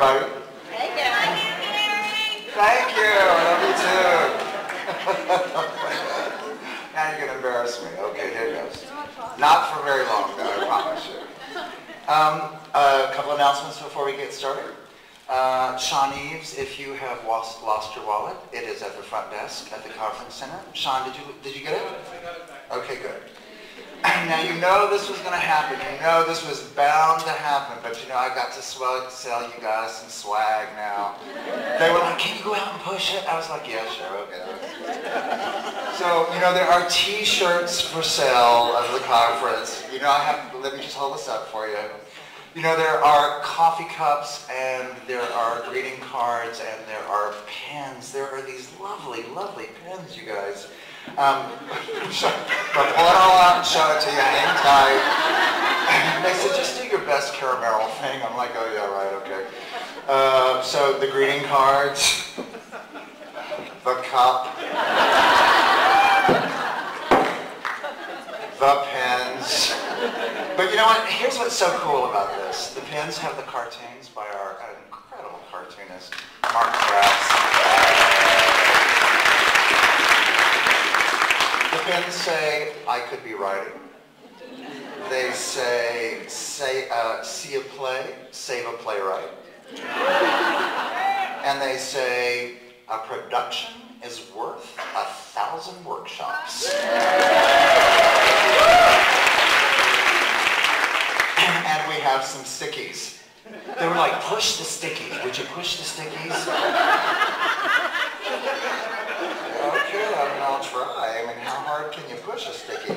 everybody. Thank you. Thank you. I love you too. Now you're going to embarrass me. Okay, here it goes. Not for very long, though, I promise you. A couple announcements before we get started. Sean Eves, if you have lost your wallet, it is at the front desk at the conference center. Sean, did you get it? I got it back. Okay, good. Now you know this was going to happen. You know this was bound to happen, but you know I got to sell you guys some swag now. They were like, "Can you go out and push it?" I was like, "Yeah, sure, okay." So you know there are T-shirts for sale of the conference. You know let me just hold this up for you. You know there are coffee cups and there are greeting cards and there are pens. There are these lovely, lovely pens, you guys. I'll pull it all out and show it to you, hang tight. They said, just do your best caramel thing. I'm like, oh yeah, right, okay. So the greeting cards, the cup, the pens. But you know what, here's what's so cool about this. The pens have the cartoons by our incredible cartoonist, Mark Krauss. The pens say, I could be writing. They say see a play, save a playwright. And they say, a production is worth 1,000 workshops. And we have some stickies. They were like, push the stickies. Would you push the stickies? Okay, I mean, I'll try. I mean, how hard can you push a sticky?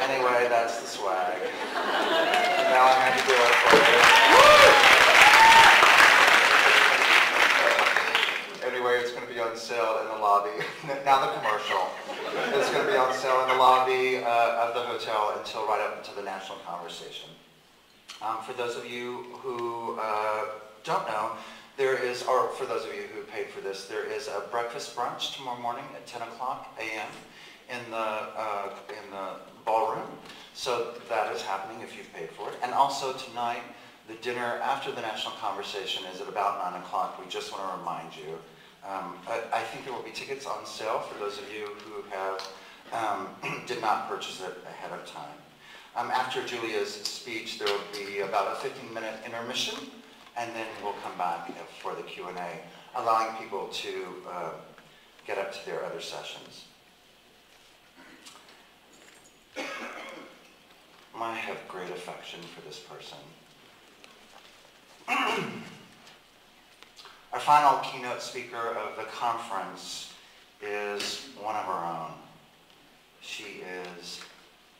Anyway, that's the swag. Now I'm going to do it for you. Anyway, it's going to be on sale in the lobby. Now the commercial. It's going to be on sale in the lobby of the hotel until right up into the national conversation. For those of you who don't know, there is, or for those of you who paid for this, there is a breakfast brunch tomorrow morning at 10 o'clock a.m. in the ballroom. So that is happening if you've paid for it. And also tonight, the dinner after the national conversation is at about 9 o'clock. We just want to remind you. I think there will be tickets on sale for those of you who have did not purchase it ahead of time. After Julia's speech, there will be about a 15-minute intermission. And then we'll come back for the Q&A, allowing people to get up to their other sessions. I have great affection for this person. Our final keynote speaker of the conference is one of our own. She is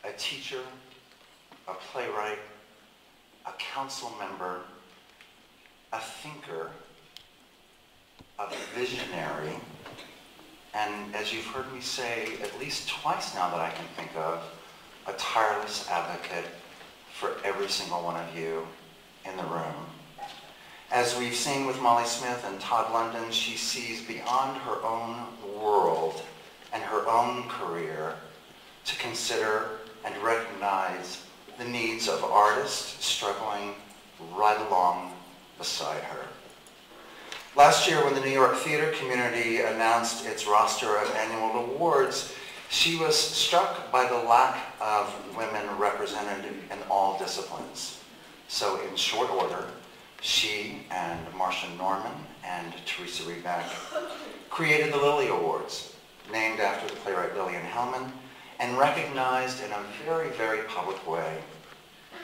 a teacher, a playwright, a council member, a thinker, a visionary, and as you've heard me say at least twice now that I can think of, a tireless advocate for every single one of you in the room. As we've seen with Molly Smith and Todd London, she sees beyond her own world and her own career to consider and recognize the needs of artists struggling right along beside her. Last year, when the New York theater community announced its roster of annual awards, she was struck by the lack of women represented in all disciplines. So in short order, she and Marcia Norman and Teresa Rebeck created the Lilly Awards, named after the playwright Lillian Hellman, and recognized in a very, very public way.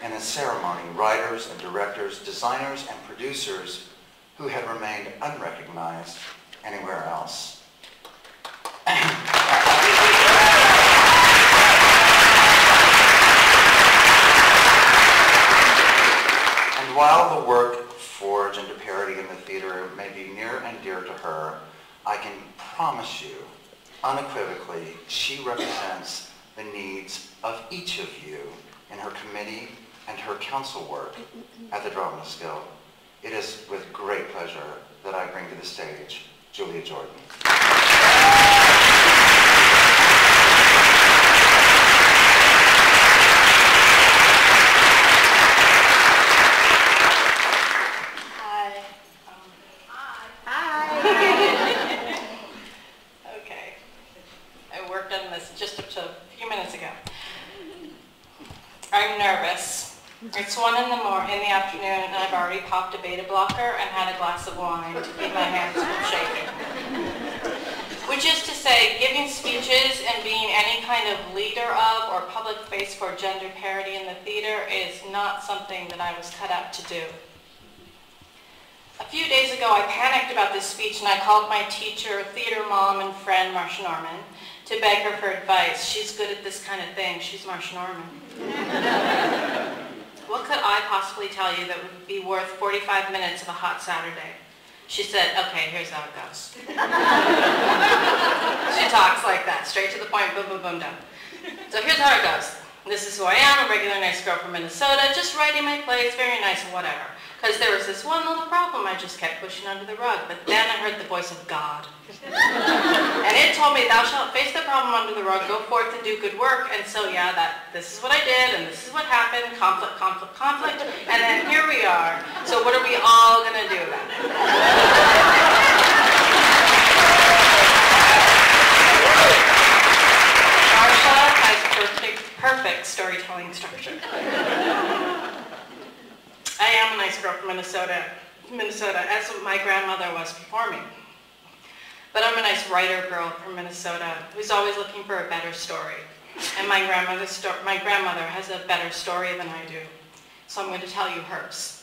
In a ceremony, writers and directors, designers and producers who had remained unrecognized anywhere else. And while the work for gender parity in the theater may be near and dear to her, I can promise you, unequivocally, she represents the needs of each of you in her committee and her council work at the Dramatists Guild. It is with great pleasure that I bring to the stage Julia Jordan. few minutes ago. I'm nervous. It's 1 in the afternoon, and I've already popped a beta blocker and had a glass of wine to keep my hands from shaking. Which is to say, giving speeches and being any kind of leader of or public face for gender parity in the theater is not something that I was cut out to do. A few days ago, I panicked about this speech, and I called my teacher, theater mom, and friend, Marcia Norman, to beg her for advice. She's good at this kind of thing. She's Marcia Norman. What could I possibly tell you that would be worth 45 minutes of a hot Saturday? She said, okay, here's how it goes. She talks like that, straight to the point, boom, boom, boom, done. So here's how it goes. This is who I am, a regular nice girl from Minnesota, just writing my plays, very nice and whatever. Because there was this one little problem I just kept pushing under the rug, but then I heard the voice of God. And it told me, thou shalt face the problem under the rug, go forth and do good work. And so yeah, this is what I did, and this is what happened, conflict, conflict, conflict, and then here we are. So what are we all going to do about it? Marsha has perfect storytelling structure. I am a nice girl from Minnesota, as my grandmother was before me. But I'm a nice writer girl from Minnesota who's always looking for a better story. And my grandmother has a better story than I do. So I'm going to tell you hers.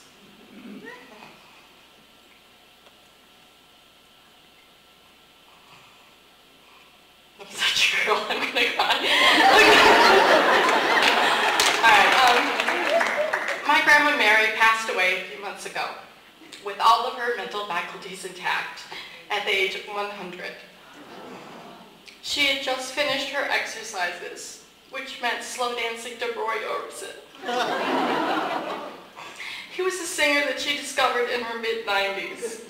I'm such a girl, I'm going to cry. All right, my grandma Mary passed away a few months ago with all of her mental faculties intact at the age of 100. She had just finished her exercises, which meant slow dancing to Roy Orbison. He was a singer that she discovered in her mid-90s.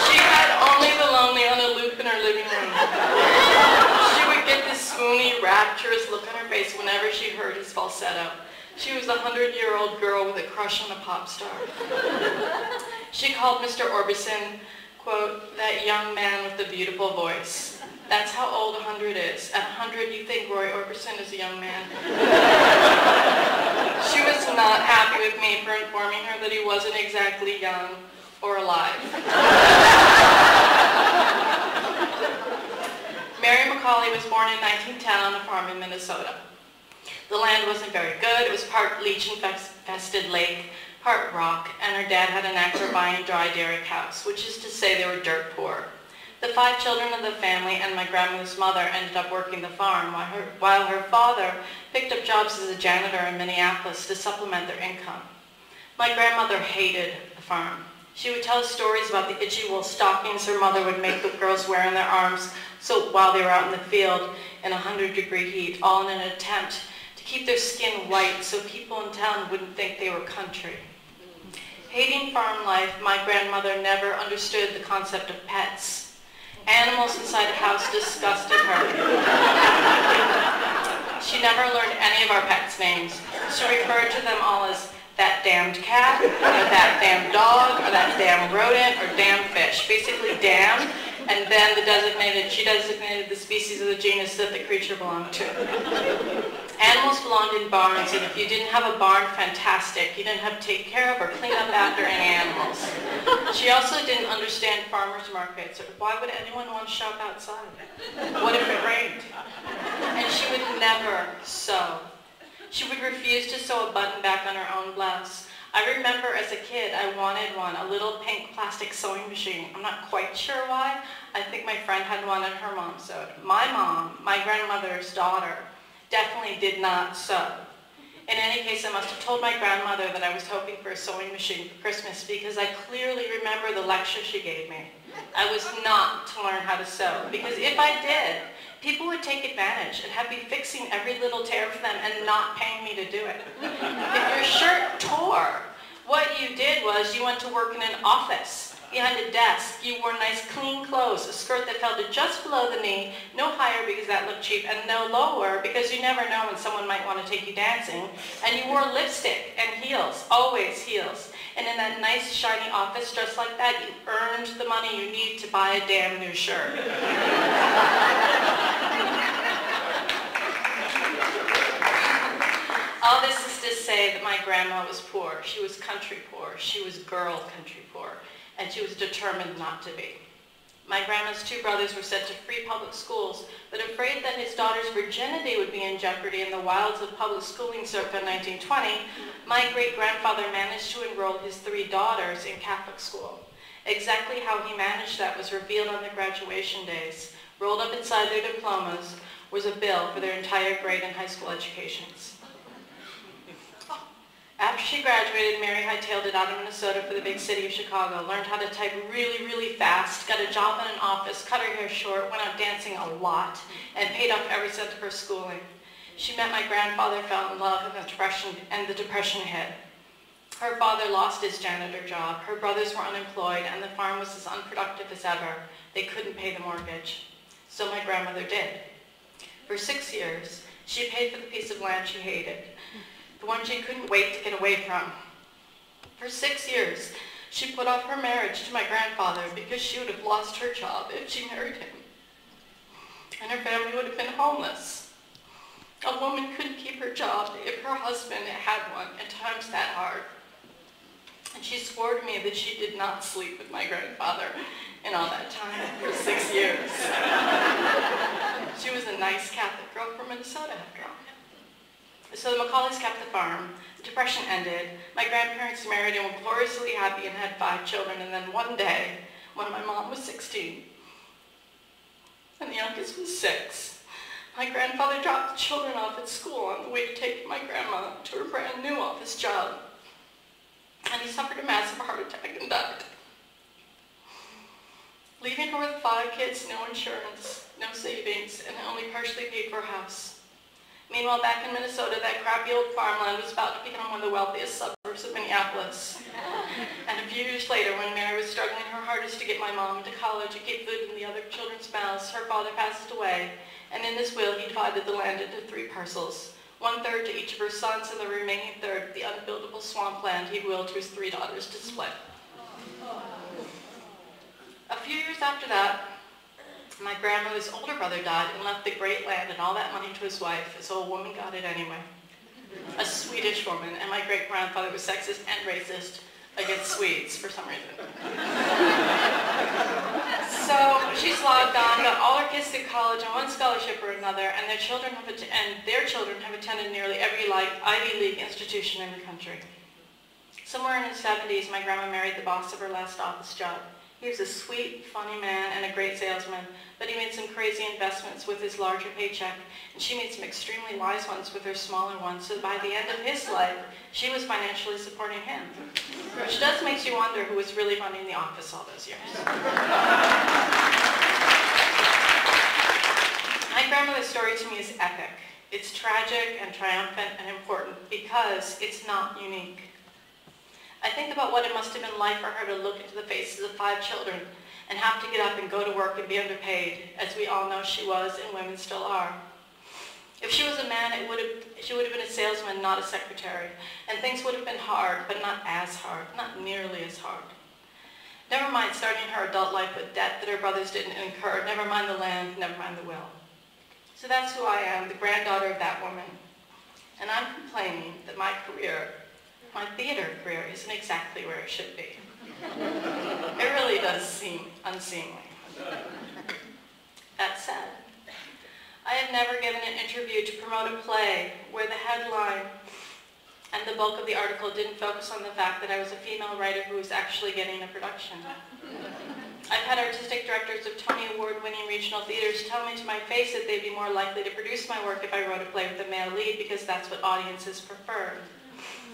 She had Only the Lonely on a loop in her living room. She would get this swoony, rapturous look on her face whenever she heard his falsetto. She was a 100-year-old girl with a crush on a pop star. She called Mr. Orbison, quote, that young man with the beautiful voice. That's how old 100 is. At 100, you think Roy Orbison is a young man. She was not happy with me for informing her that he wasn't exactly young or alive. Mary McCauley was born in 1910 on a farm in Minnesota. The land wasn't very good. It was part leech-infested lake, part rock, and her dad had a knack for buying dry dairy cows, which is to say they were dirt poor. The 5 children of the family and my grandmother's mother ended up working the farm, while her father picked up jobs as a janitor in Minneapolis to supplement their income. My grandmother hated the farm. She would tell us stories about the itchy wool stockings her mother would make the girls wear on their arms so while they were out in the field in 100-degree heat, all in an attempt to keep their skin white so people in town wouldn't think they were country. Hating farm life, my grandmother never understood the concept of pets. Animals inside a house disgusted her. She never learned any of our pets' names. She referred to them all as that damned cat, or that damn dog, or that damn rodent, or damn fish. Basically damn, and then she designated the species of the genus that the creature belonged to. Animals belonged in barns, and if you didn't have a barn, fantastic. You didn't have to take care of or clean up after any animals. She also didn't understand farmers markets, or why would anyone want to shop outside? What if it rained? And she would never sew. She would refuse to sew a button back on her own blouse. I remember as a kid, I wanted one, a little pink plastic sewing machine. I'm not quite sure why. I think my friend had one and her mom sewed. My mom, my grandmother's daughter, definitely did not sew. In any case, I must have told my grandmother that I was hoping for a sewing machine for Christmas because I clearly remember the lecture she gave me. I was not to learn how to sew because if I did, people would take advantage and have me fixing every little tear for them and not paying me to do it. If your shirt tore, what you did was you went to work in an office. Behind a desk, you wore nice clean clothes, a skirt that fell to just below the knee, no higher because that looked cheap, and no lower because you never know when someone might want to take you dancing, and you wore lipstick and heels, always heels. And in that nice, shiny office dress like that, you earned the money you need to buy a damn new shirt. All this is to say that my grandma was poor. She was country poor. She was girl country poor. And she was determined not to be. My grandma's two brothers were sent to free public schools, but afraid that his daughter's virginity would be in jeopardy in the wilds of public schooling circa 1920, my great-grandfather managed to enroll his three daughters in Catholic school. Exactly how he managed that was revealed on their graduation days. Rolled up inside their diplomas was a bill for their entire grade and high school educations. After she graduated, Mary hightailed it out of Minnesota for the big city of Chicago, learned how to type really, really fast, got a job in an office, cut her hair short, went out dancing a lot, and paid off every cent of her schooling. She met my grandfather, fell in love, and the depression hit. Her father lost his janitor job, her brothers were unemployed, and the farm was as unproductive as ever. They couldn't pay the mortgage. So my grandmother did. For 6 years, she paid for the piece of land she hated, the one she couldn't wait to get away from. For 6 years, she put off her marriage to my grandfather because she would have lost her job if she married him. And her family would have been homeless. A woman couldn't keep her job if her husband had one, and times that hard. And she swore to me that she did not sleep with my grandfather in all that time for 6 years. She was a nice Catholic girl from Minnesota, after all. So the Macaulays kept the farm, the Depression ended, my grandparents married and were gloriously happy and had 5 children, and then one day, when my mom was 16, and the youngest was 6, my grandfather dropped the children off at school on the way to take my grandma to her brand new office job, and he suffered a massive heart attack and died, leaving her with 5 kids, no insurance, no savings, and only partially paid for a house. Meanwhile, back in Minnesota, that crappy old farmland was about to become one of the wealthiest suburbs of Minneapolis. And a few years later, when Mary was struggling her hardest to get my mom into college and keep food in the other children's mouths, her father passed away, and in this will, he divided the land into 3 parcels, 1/3 to each of her sons, and the remaining 1/3, the unbuildable swampland, he willed to his 3 daughters to split. A few years after that, my grandmother's older brother died and left the great land and all that money to his wife, so a woman got it anyway. A Swedish woman, and my great-grandfather was sexist and racist against Swedes for some reason. So she slogged on, got all her kids through college on one scholarship or another, and their children have attended nearly every Ivy League institution in the country. Somewhere in his 70s, my grandma married the boss of her last office job. He was a sweet, funny man and a great salesman, but he made some crazy investments with his larger paycheck, and she made some extremely wise ones with her smaller ones, so by the end of his life, she was financially supporting him. Which does make you wonder who was really running the office all those years. My grandmother's story to me is epic. It's tragic and triumphant and important because it's not unique. I think about what it must have been like for her to look into the faces of 5 children and have to get up and go to work and be underpaid, as we all know she was and women still are. If she was a man, she would have been a salesman, not a secretary, and things would have been hard, but not as hard, not nearly as hard. Never mind starting her adult life with debt that her brothers didn't incur, never mind the land, never mind the will. So that's who I am, the granddaughter of that woman. And I'm complaining that my theater career isn't exactly where it should be. It really does seem unseemly. That said, I have never given an interview to promote a play where the headline and the bulk of the article didn't focus on the fact that I was a female writer who was actually getting a production. I've had artistic directors of Tony Award-winning regional theaters tell me to my face that they'd be more likely to produce my work if I wrote a play with a male lead because that's what audiences prefer.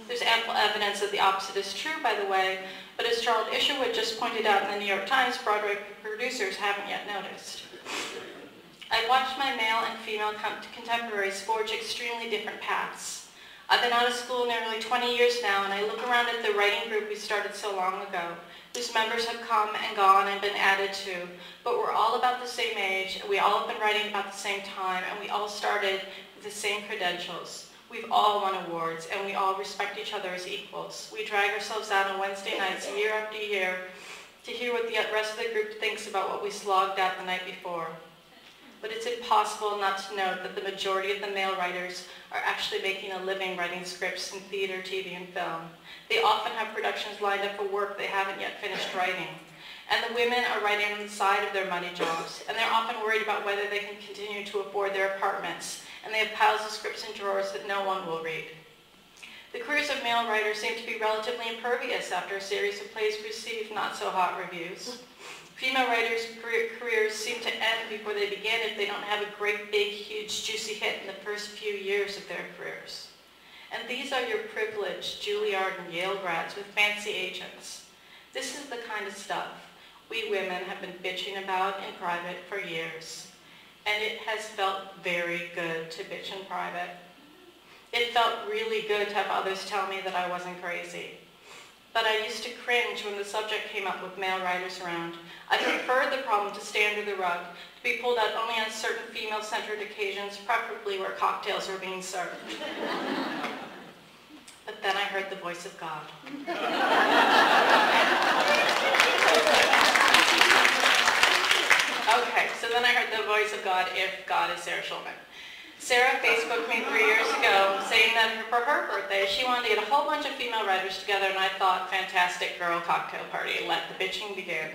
There's ample evidence that the opposite is true, by the way, but as Charles Isherwood just pointed out in the New York Times, Broadway producers haven't yet noticed. I've watched my male and female contemporaries forge extremely different paths. I've been out of school nearly 20 years now, and I look around at the writing group we started so long ago, whose members have come and gone and been added to, but we're all about the same age, we all have been writing about the same time, and we all started with the same credentials. We've all won awards, and we all respect each other as equals. We drag ourselves out on Wednesday nights year after year to hear what the rest of the group thinks about what we slogged out the night before. But it's impossible not to note that the majority of the male writers are actually making a living writing scripts in theater, TV, and film. They often have productions lined up for work they haven't yet finished writing. And the women are writing on the side of their money jobs, and they're often worried about whether they can continue to afford their apartments, and they have piles of scripts in drawers that no one will read. The careers of male writers seem to be relatively impervious after a series of plays receive not-so-hot reviews. Female writers' careers seem to end before they begin if they don't have a great, big, huge, juicy hit in the first few years of their careers. And these are your privileged Juilliard and Yale grads with fancy agents. This is the kind of stuff we women have been bitching about in private for years. And it has felt very good to bitch in private. It felt really good to have others tell me that I wasn't crazy. But I used to cringe when the subject came up with male writers around. I preferred the problem to stay under the rug, to be pulled out only on certain female-centered occasions, preferably where cocktails were being served. But then I heard the voice of God. Okay, so then I heard the voice of God if God is Sarah Schulman. Sarah Facebooked me 3 years ago saying that for her birthday she wanted to get a whole bunch of female writers together, and I thought, fantastic girl cocktail party, let the bitching begin.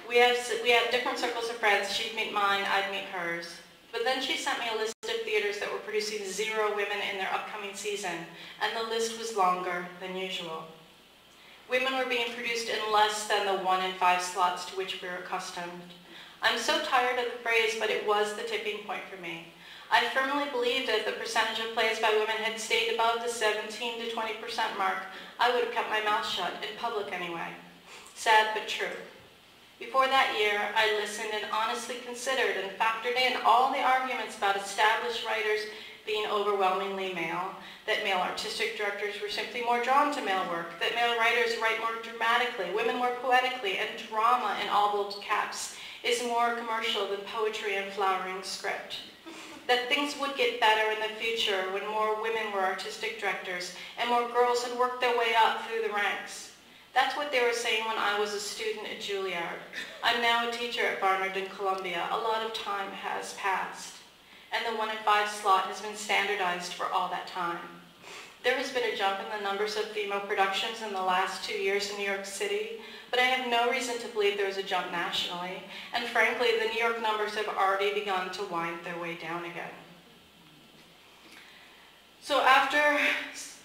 We had different circles of friends. She'd meet mine, I'd meet hers. But then she sent me a list of theaters that were producing 0 women in their upcoming season, and the list was longer than usual. Women were being produced in less than the 1 in 5 slots to which we were accustomed. I'm so tired of the phrase, but it was the tipping point for me. I firmly believed that if the percentage of plays by women had stayed above the 17 to 20% mark, I would have kept my mouth shut, in public anyway. Sad but true. Before that year, I listened and honestly considered and factored in all the arguments about established writers being overwhelmingly male, that male artistic directors were simply more drawn to male work, that male writers write more dramatically, women more poetically, and drama in all bold caps is more commercial than poetry and flowering script. That things would get better in the future when more women were artistic directors and more girls had worked their way up through the ranks. That's what they were saying when I was a student at Juilliard. I'm now a teacher at Barnard and Columbia. A lot of time has passed, and the 1 in 5 slot has been standardized for all that time. There has been a jump in the numbers of female productions in the last 2 years in New York City, but I have no reason to believe there is a jump nationally, and frankly, the New York numbers have already begun to wind their way down again. So after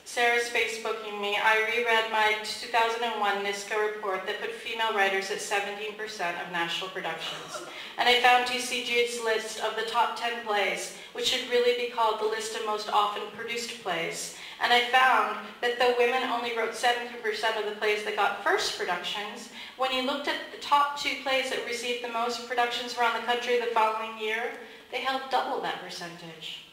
Sarah's Facebooking me, I reread my 2001 NISCA report that put female writers at 17% of national productions. And I found TCG's list of the top 10 plays, which should really be called the list of most often produced plays. And I found that though women only wrote 17% of the plays that got first productions, when you looked at the top 2 plays that received the most productions around the country the following year, they held double that percentage.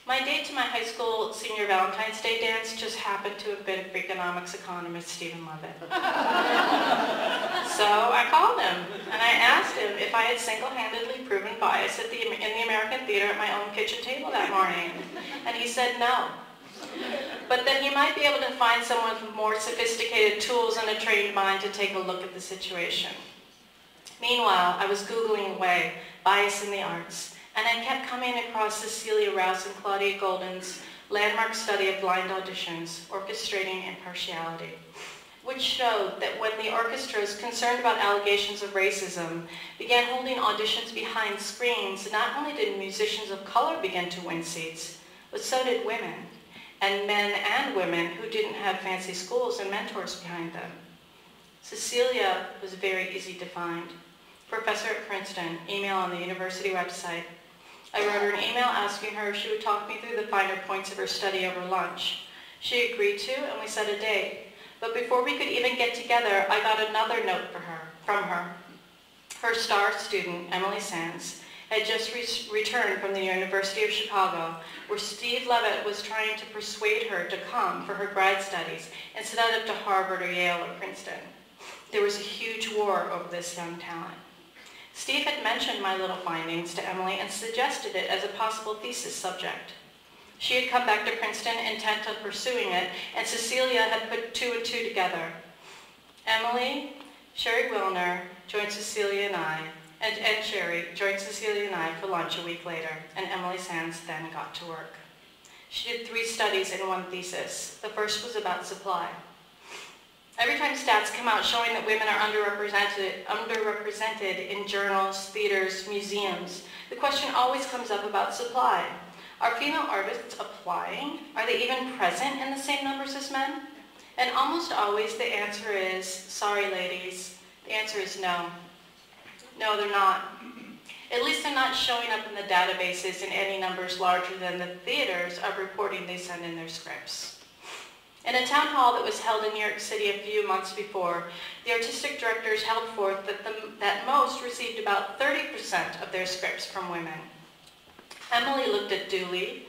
My date to my high school senior Valentine's Day dance just happened to have been Freakonomics economist Stephen Levitt. So I called him and I asked him if I had single-handedly proven bias in the American theater at my own kitchen table that morning. And he said no. But that he might be able to find someone with more sophisticated tools and a trained mind to take a look at the situation. Meanwhile, I was Googling away, bias in the arts. And I kept coming across Cecilia Rouse and Claudia Golden's landmark study of blind auditions, Orchestrating Impartiality, which showed that when the orchestras concerned about allegations of racism began holding auditions behind screens, not only did musicians of color begin to win seats, but so did women, and men and women who didn't have fancy schools and mentors behind them. Cecilia was very easy to find. Professor at Princeton, email on the university website. I wrote her an email asking her if she would talk me through the finer points of her study over lunch. She agreed to, and we set a date. But before we could even get together, I got another note from her. Her star student, Emily Sands, had just returned from the University of Chicago, where Steve Levitt was trying to persuade her to come for her grad studies instead of to Harvard or Yale or Princeton. There was a huge war over this young talent. Steve had mentioned my little findings to Emily and suggested it as a possible thesis subject. She had come back to Princeton intent on pursuing it, and Cecilia had put 2 and 2 together. Emily, Sherry Wilner joined Cecilia and I, and Sherry joined Cecilia and I for lunch a week later, and Emily Sands then got to work. She did 3 studies in 1 thesis. The first was about supply. Every time stats come out showing that women are underrepresented in journals, theaters, museums, the question always comes up about supply. Are female artists applying? Are they even present in the same numbers as men? And almost always the answer is, sorry ladies, the answer is no. No, they're not. At least they're not showing up in the databases in any numbers larger than the theaters are reporting they send in their scripts. In a town hall that was held in New York City a few months before, the artistic directors held forth that most received about 30% of their scripts from women. Emily looked at Dooley,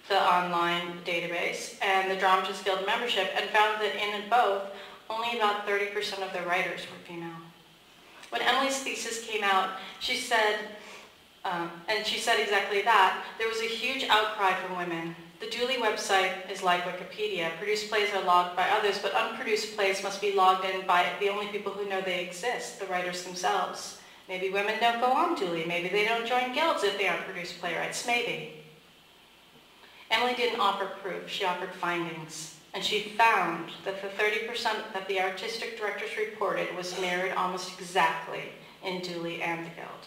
the online database, and the Dramatists Guild membership, and found that in both, only about 30% of their writers were female. When Emily's thesis came out, she said, and she said exactly that, there was a huge outcry from women. The Dooley website is like Wikipedia. Produced plays are logged by others, but unproduced plays must be logged in by the only people who know they exist, the writers themselves. Maybe women don't go on Dooley. Maybe they don't join guilds if they aren't produced playwrights. Maybe. Emily didn't offer proof. She offered findings. And she found that the 30% that the artistic directors reported was mirrored almost exactly in Dooley and the Guild.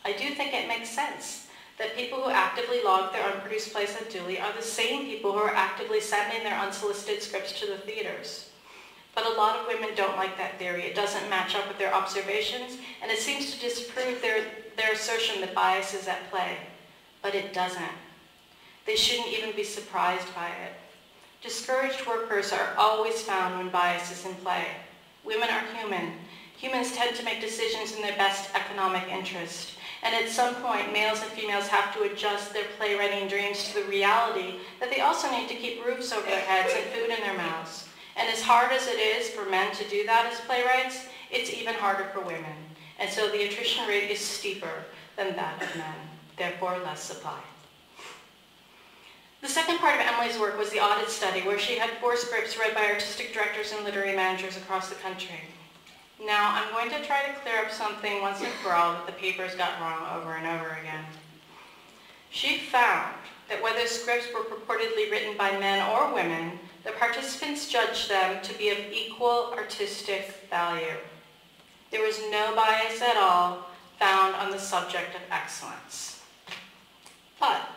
I do think it makes sense that people who actively log their unproduced plays at Dooley are the same people who are actively sending their unsolicited scripts to the theaters. But a lot of women don't like that theory. It doesn't match up with their observations, and it seems to disprove their assertion that bias is at play. But it doesn't. They shouldn't even be surprised by it. Discouraged workers are always found when bias is in play. Women are human. Humans tend to make decisions in their best economic interest. And at some point, males and females have to adjust their playwriting dreams to the reality that they also need to keep roofs over their heads and food in their mouths. And as hard as it is for men to do that as playwrights, it's even harder for women. And so the attrition rate is steeper than that of men, therefore less supply. The second part of Emily's work was the audit study, where she had 4 scripts read by artistic directors and literary managers across the country. Now, I'm going to try to clear up something once and for all that the papers got wrong over and over again. She found that whether scripts were purportedly written by men or women, the participants judged them to be of equal artistic value. There was no bias at all found on the subject of excellence. But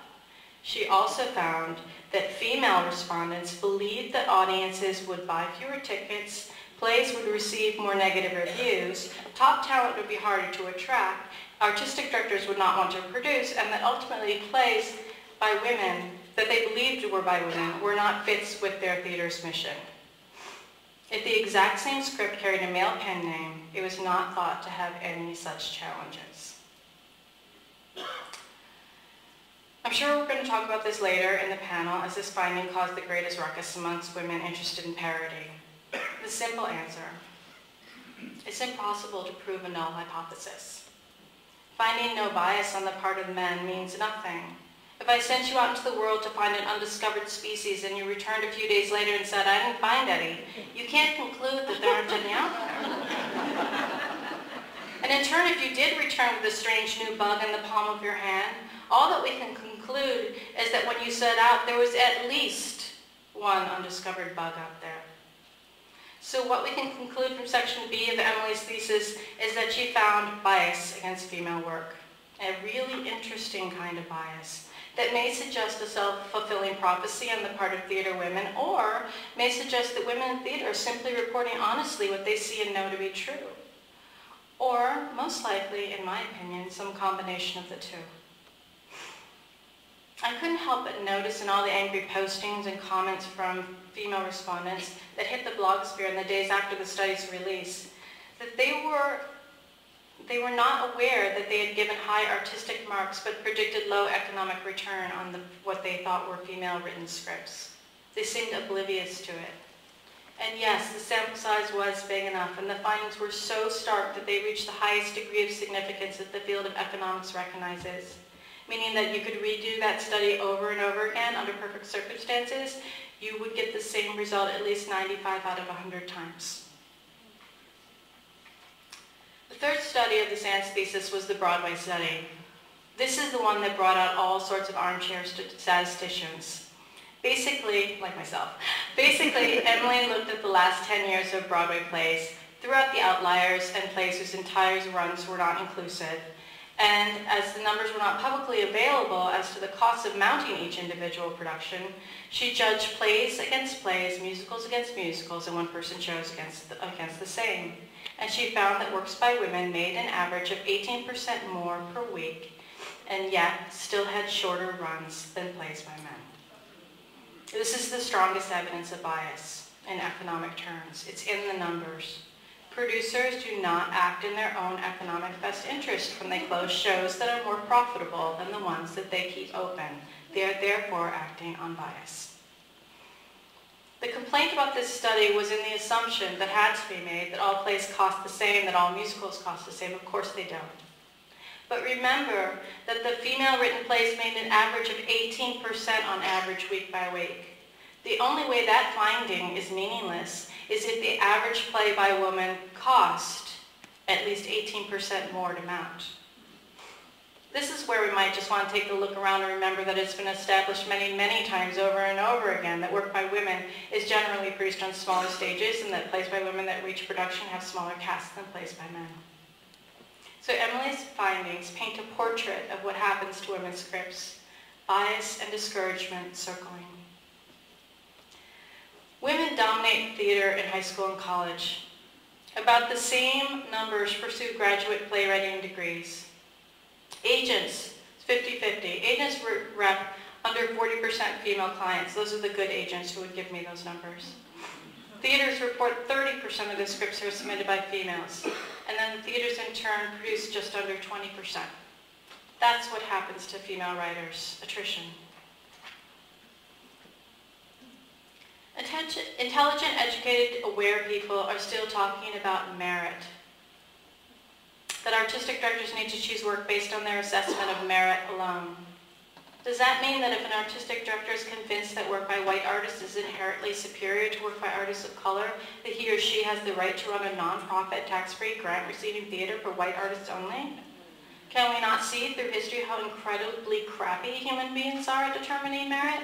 she also found that female respondents believed that audiences would buy fewer tickets, plays would receive more negative reviews, top talent would be harder to attract, artistic directors would not want to produce, and that ultimately plays by women that they believed were by women were not fits with their theater's mission. If the exact same script carried a male pen name, it was not thought to have any such challenges. I'm sure we're going to talk about this later in the panel, as this finding caused the greatest ruckus amongst women interested in parody. The simple answer: it's impossible to prove a null hypothesis. Finding no bias on the part of men means nothing. If I sent you out into the world to find an undiscovered species and you returned a few days later and said, I didn't find any, you can't conclude that there aren't any out there. And in turn, if you did return with a strange new bug in the palm of your hand, all that we can conclude is that when you set out, there was at least one undiscovered bug out there. So what we can conclude from section B of Emily's thesis is that she found bias against female work, a really interesting kind of bias that may suggest a self-fulfilling prophecy on the part of theater women, or may suggest that women in theater are simply reporting honestly what they see and know to be true. Or, most likely, in my opinion, some combination of the two. I couldn't help but notice in all the angry postings and comments from female respondents that hit the blogosphere in the days after the study's release, that they were not aware that they had given high artistic marks but predicted low economic return on what they thought were female-written scripts. They seemed oblivious to it. And yes, the sample size was big enough, and the findings were so stark that they reached the highest degree of significance that the field of economics recognizes. meaning that you could redo that study over and over again under perfect circumstances, you would get the same result at least 95 out of 100 times. The third study of the Sands thesis was the Broadway study. This is the one that brought out all sorts of armchair statisticians. Basically, like myself, Emily looked at the last 10 years of Broadway plays, threw out the outliers and plays whose entire runs were not inclusive. And as the numbers were not publicly available as to the cost of mounting each individual production, she judged plays against plays, musicals against musicals, and one-person shows against the same. And she found that works by women made an average of 18% more per week, and yet still had shorter runs than plays by men. This is the strongest evidence of bias in economic terms. It's in the numbers. Producers do not act in their own economic best interest when they close shows that are more profitable than the ones that they keep open. They are therefore acting on bias. The complaint about this study was in the assumption that had to be made that all plays cost the same, that all musicals cost the same. Of course they don't. But remember that the female-written plays made an average of 18% on average week by week. The only way that finding is meaningless is if the average play by a woman cost at least 18% more to mount. This is where we might just want to take a look around and remember that it's been established many, many times over and over again that work by women is generally produced on smaller stages and that plays by women that reach production have smaller casts than plays by men. So Emily's findings paint a portrait of what happens to women's scripts, bias and discouragement circling. Women dominate theater in high school and college. About the same numbers pursue graduate playwriting degrees. Agents, 50-50. Agents rep under 40% female clients. Those are the good agents who would give me those numbers. Theaters report 30% of the scripts are submitted by females, and then the theaters in turn produce just under 20%. That's what happens to female writers, attrition. Intelligent, educated, aware people are still talking about merit. That artistic directors need to choose work based on their assessment of merit alone. Does that mean that if an artistic director is convinced that work by white artists is inherently superior to work by artists of color, that he or she has the right to run a non-profit, tax-free, grant-receiving theater for white artists only? Can we not see through history how incredibly crappy human beings are at determining merit?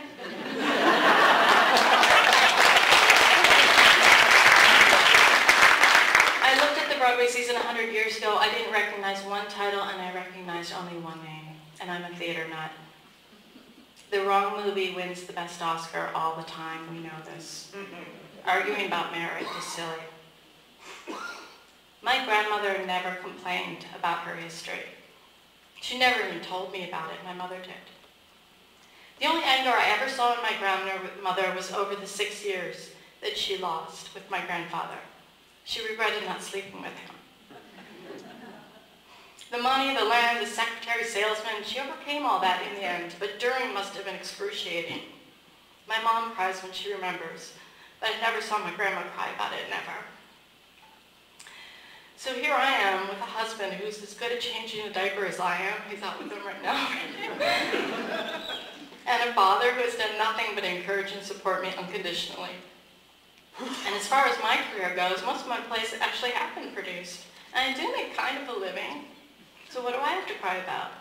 I looked at the Broadway season 100 years ago. I didn't recognize one title, and I recognized only one name, and I'm a theater nut. The wrong movie wins the best Oscar all the time. We know this. Arguing about merit is silly. My grandmother never complained about her history. She never even told me about it. My mother did. The only anger I ever saw in my grandmother was over the 6 years that she lost with my grandfather. She regretted not sleeping with him. The money, the land, the secretary, salesman, she overcame all that in the end, but during must have been excruciating. My mom cries when she remembers, but I never saw my grandma cry about it, never. So here I am with a husband who's as good at changing a diaper as I am. He's out with them right now. And a father who has done nothing but encourage and support me unconditionally. And as far as my career goes, most of my plays actually have been produced. And I do make kind of a living. So what do I have to cry about?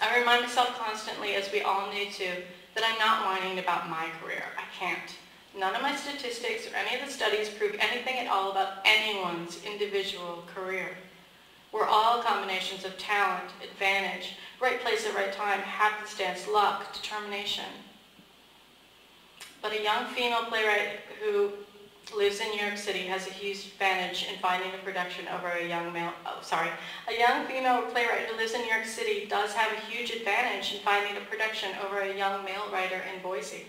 I remind myself constantly, as we all need to, that I'm not whining about my career. I can't. None of my statistics or any of the studies prove anything at all about anyone's individual career. We're all combinations of talent, advantage, right place at right time, happenstance, luck, determination. But a young female playwright who lives in New York City has a huge advantage in finding a production over a young male, a young female playwright who lives in New York City does have a huge advantage in finding a production over a young male writer in Boise.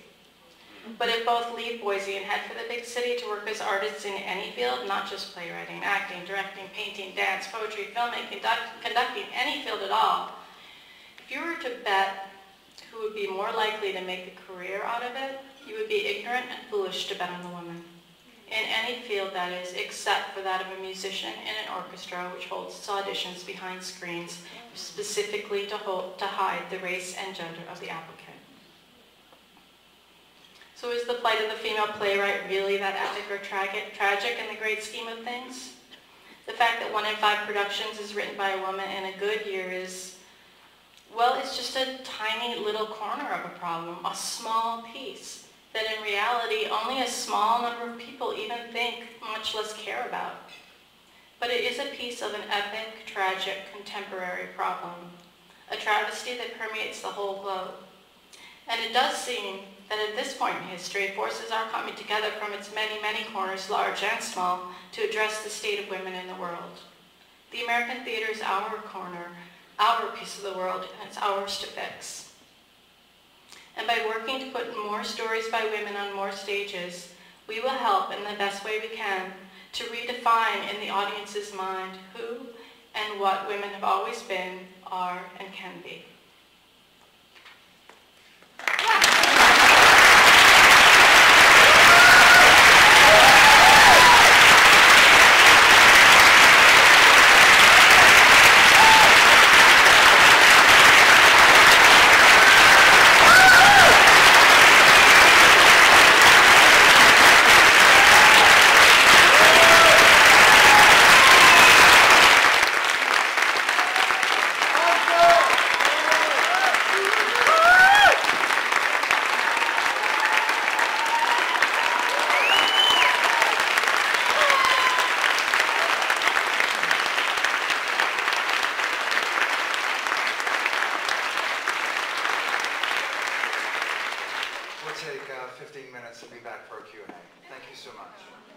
But if both leave Boise and head for the big city to work as artists in any field, not just playwriting, acting, directing, painting, dance, poetry, filmmaking, conducting, any field at all, if you were to bet who would be more likely to make a career out of it, you would be ignorant and foolish to bet on the woman. in any field that is, except for that of a musician in an orchestra which holds its auditions behind screens specifically to hide the race and gender of the applicant. So is the plight of the female playwright really that epic or tragic in the great scheme of things? The fact that 1 in 5 productions is written by a woman in a good year is, well, it's just a tiny little corner of a problem, a small piece that in reality only a small number of people even think, much less care about. But it is a piece of an epic, tragic, contemporary problem, a travesty that permeates the whole globe. And it does seem that at this point in history, forces are coming together from its many, many corners, large and small, to address the state of women in the world. The American theater is our corner, our piece of the world, and it's ours to fix. And by working to put more stories by women on more stages, we will help in the best way we can to redefine in the audience's mind who and what women have always been, are, and can be. We'll take 15 minutes and be back for a Q&A. Thank you so much.